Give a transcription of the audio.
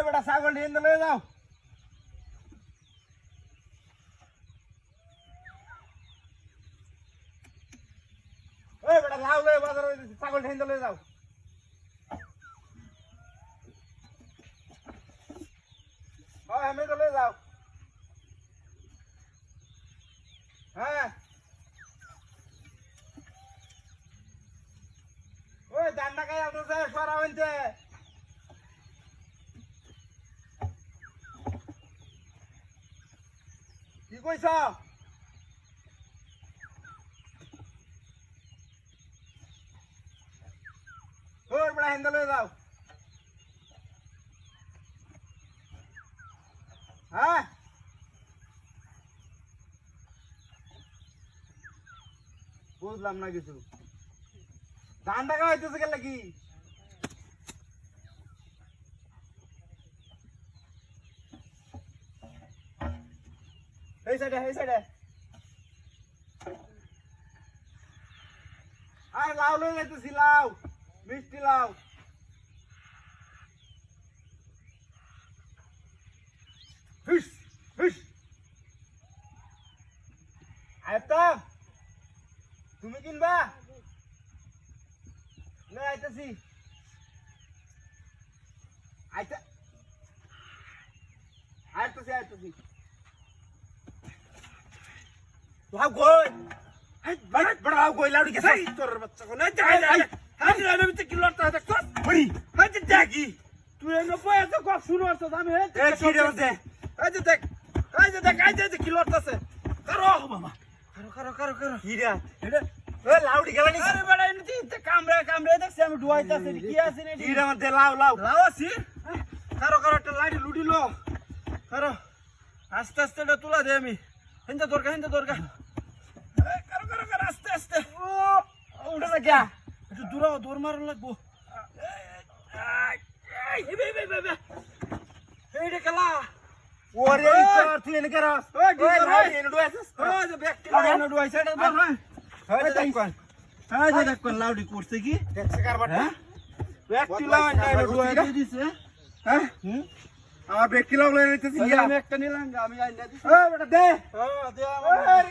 বেটা ছাগল নিয়ে লয়ে যাও। ওই বেটা লাউ লয়ে বাজারে ছাগল নিয়ে লয়ে যাও। ওই আমি তো লয়ে যাও। হ্যাঁ ওই দান্ডা খাই আসতেছে সরা হইতে। কি কইছ? ওই বড় হ্যান্ডেল হয়ে যাও। হ্যাঁ বুঝলাম না কিছু। ধানটা খাওয়াইতেছে গেলে কি? এই সাইডে এই সাইডে। আর লাউ লয়ে যাইতেছি, লাউ মিষ্টি লাউ। হুস হুস আয়ত্তা তুমি কিনবা? না আইতাছি আইতা আইতাছি আইতাছি। লাউ কই? বড় বড় লাউ কই? লাউ কে সাই তোর বাচ্চা কোন? এই দেখ হাই লাউ বিতে কি লড়তা দেখ বড়ি। হাই দেখি তুই এনে কই এত কপ শুরু হচ্ছে আমি এই কি রে দে। এই যে দেখ এই যে দেখ এই যে কি লড়তাছে। করো বাবা করো করো করো করো কি রে এটা? ওই লাউডি গেল নি। আরে বড় এনে তে কামড়ে কামড়ে দেখছি আমি ডুয়াইতাছি কি আছে রে? কি রে মধ্যে লাউ লাউ লাউ আছে। করো করো একটা লাইট লুডি লো করো। আস্তে আস্তে এটা তুলা দে আমি। হিন্দা দরকার হিন্দা দরকার। করো করো করো আস্তে আস্তে। ও উঠে না क्या? একটু দূর মারন লাগবো। এই এই খেলা ওরে তোর তুই এনে করস। ওই এনে ডুয়াইছিস। ওই যে ব্যক্তি এনে ডুয়াইছে এটা বল না। হ্যাঁ দেখ কোন। হ্যাঁ যে দেখ কোন লাউডি করছে কি? দেখছে কারবারটা। ব্যক্তি লাউ এনে ডুয়াই দিছে। হ্যাঁ আমার ব্যক্তি লাউ লয়ে নিতেছি। আমি একটা নিলাম আমি আইনা দিছি। ওই বেটা দে। হ্যাঁ দে আমার।